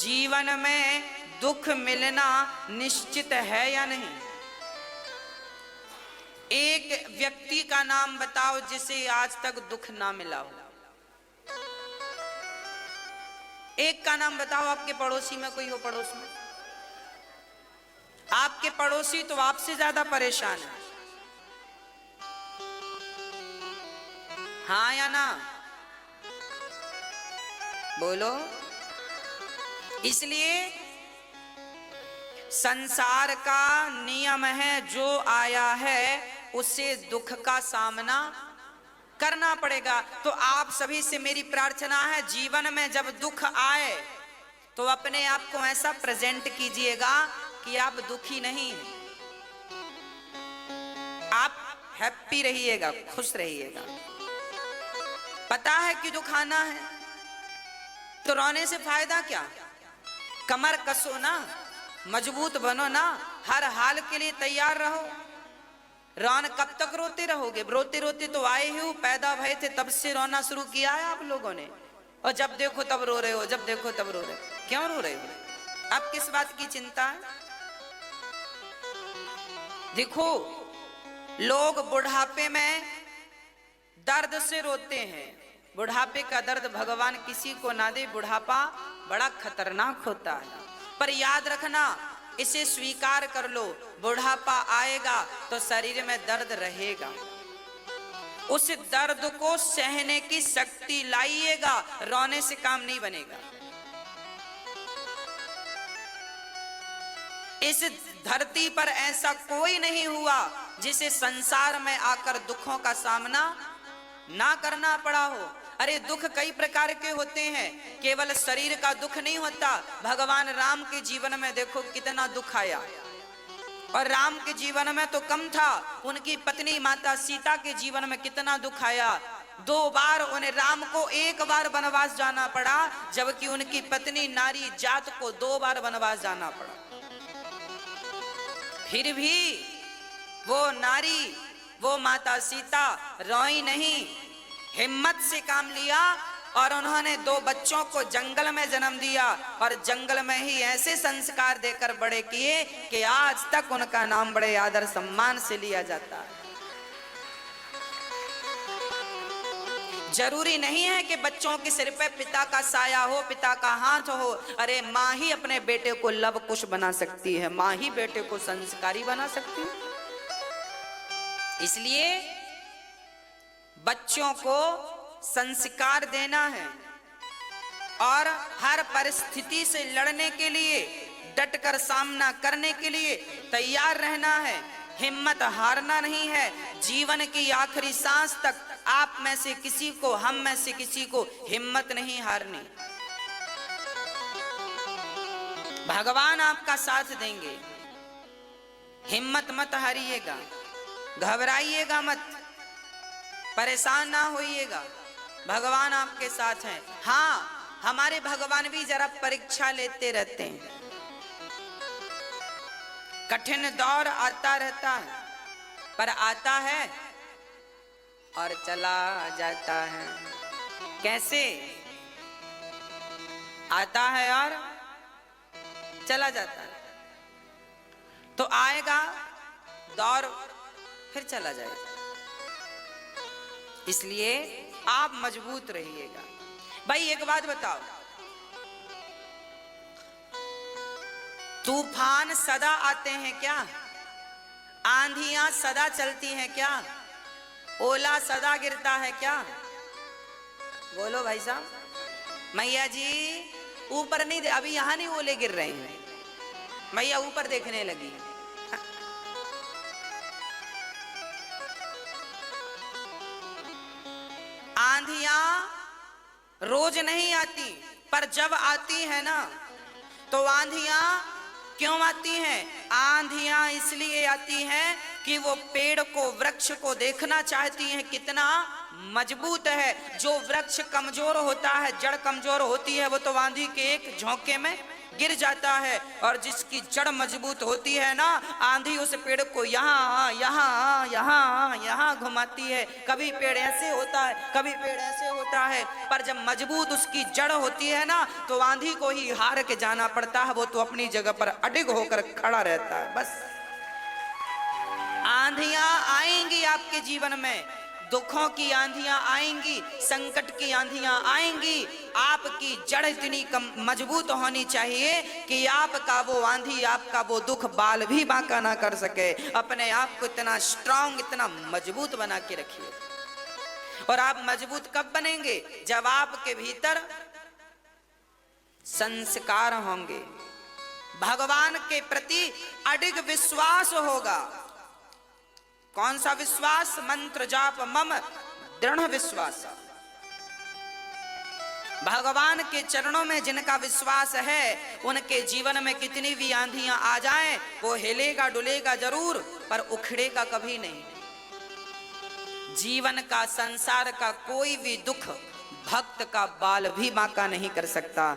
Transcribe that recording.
जीवन में दुख मिलना निश्चित है या नहीं? एक व्यक्ति का नाम बताओ जिसे आज तक दुख ना मिला हो। एक का नाम बताओ, आपके पड़ोसी में कोई हो, पड़ोस में आपके पड़ोसी तो आपसे ज्यादा परेशान है, हाँ या ना? बोलो। इसलिए संसार का नियम है, जो आया है उसे दुख का सामना करना पड़ेगा। तो आप सभी से मेरी प्रार्थना है, जीवन में जब दुख आए तो अपने आप को ऐसा प्रेजेंट कीजिएगा कि आप दुखी नहीं हैं, आप हैप्पी रहिएगा, खुश रहिएगा। पता है कि दुख आना है तो रोने से फायदा क्या? कमर कसो ना, मजबूत बनो ना, हर हाल के लिए तैयार रहो। रोन कब तक रोते रहोगे? रोते रोते तो आए ही हो, पैदा भय थे तब से रोना शुरू किया है आप लोगों ने, और जब देखो तब रो रहे हो, जब देखो तब रो रहे हो। क्यों रो रहे हो? अब किस बात की चिंता है? देखो, लोग बुढ़ापे में दर्द से रोते हैं। बुढ़ापे का दर्द भगवान किसी को ना दे, बुढ़ापा बड़ा खतरनाक होता है। पर याद रखना, इसे स्वीकार कर लो, बुढ़ापा आएगा तो शरीर में दर्द रहेगा। उस दर्द को सहने की शक्ति लाइएगा, रोने से काम नहीं बनेगा। इस धरती पर ऐसा कोई नहीं हुआ जिसे संसार में आकर दुखों का सामना ना करना पड़ा हो। अरे दुख कई प्रकार के होते हैं, केवल शरीर का दुख नहीं होता। भगवान राम के जीवन में देखो कितना दुख आया, और राम के जीवन में तो कम था, उनकी पत्नी माता सीता के जीवन में कितना दुख आया। 2 बार उन्हें, राम को 1 बार वनवास जाना पड़ा, जबकि उनकी पत्नी नारी जात को 2 बार वनवास जाना पड़ा। फिर भी वो नारी, वो माता सीता रोई नहीं, हिम्मत से काम लिया, और उन्होंने 2 बच्चों को जंगल में जन्म दिया, और जंगल में ही ऐसे संस्कार देकर बड़े किए कि आज तक उनका नाम बड़े आदर सम्मान से लिया जाता है। जरूरी नहीं है कि बच्चों के सिर पे पिता का साया हो, पिता का हाथ हो। अरे माँ ही अपने बेटे को लव कुश बना सकती है, माँ ही बेटे को संस्कारी बना सकती है। इसलिए बच्चों को संस्कार देना है, और हर परिस्थिति से लड़ने के लिए, डटकर सामना करने के लिए तैयार रहना है। हिम्मत हारना नहीं है। जीवन की आखिरी सांस तक आप में से किसी को, हम में से किसी को हिम्मत नहीं हारनी। भगवान आपका साथ देंगे। हिम्मत मत हारिएगा, घबराइएगा मत, परेशान ना होइएगा, भगवान आपके साथ हैं। हाँ, हमारे भगवान भी जरा परीक्षा लेते रहते हैं। कठिन दौर आता रहता है, पर आता है और चला जाता है। कैसे आता है और चला जाता है? तो आएगा दौर, फिर चला जाएगा। इसलिए आप मजबूत रहिएगा। भाई एक बात बताओ, तूफान सदा आते हैं क्या? आंधियां सदा चलती हैं क्या? ओला सदा गिरता है क्या? बोलो भाई साहब। मैया जी ऊपर नहीं, अभी यहां नहीं ओले गिर रहे हैं, मैया ऊपर देखने लगी। आंधियां रोज नहीं आती, पर जब आती है ना, तो आंधियां क्यों आती हैं? आंधियां इसलिए आती हैं कि वो पेड़ को, वृक्ष को देखना चाहती हैं कितना मजबूत है। जो वृक्ष कमजोर होता है, जड़ कमजोर होती है, वो तो आंधी के एक झोंके में गिर जाता है। और जिसकी जड़ मजबूत होती है ना, आंधी उस पेड़ को यहाँ यहाँ यहाँ यहाँ घुमाती है। कभी पेड़ ऐसे होता है, कभी पेड़ ऐसे होता है, पर जब मजबूत उसकी जड़ होती है ना, तो आंधी को ही हार के जाना पड़ता है। वो तो अपनी जगह पर अडिग होकर खड़ा रहता है। बस आंधियां आएंगी आपके जीवन में, दुखों की आंधियां आएंगी, संकट की आंधियां आएंगी। आपकी जड़ इतनी मजबूत होनी चाहिए कि आपका वो आंधी, आपका वो दुख बाल भी बांका ना कर सके। अपने आप को इतना स्ट्रांग, इतना मजबूत बना के रखिए। और आप मजबूत कब बनेंगे? जब आपके भीतर संस्कार होंगे, भगवान के प्रति अडिग विश्वास होगा। कौन सा विश्वास? मंत्र जाप मम दृढ़ विश्वास। भगवान के चरणों में जिनका विश्वास है, उनके जीवन में कितनी भी आंधियां आ जाएं, वो हिलेगा डुलेगा जरूर, पर उखड़ेगा कभी नहीं। जीवन का, संसार का कोई भी दुख भक्त का बाल भी बांका नहीं कर सकता।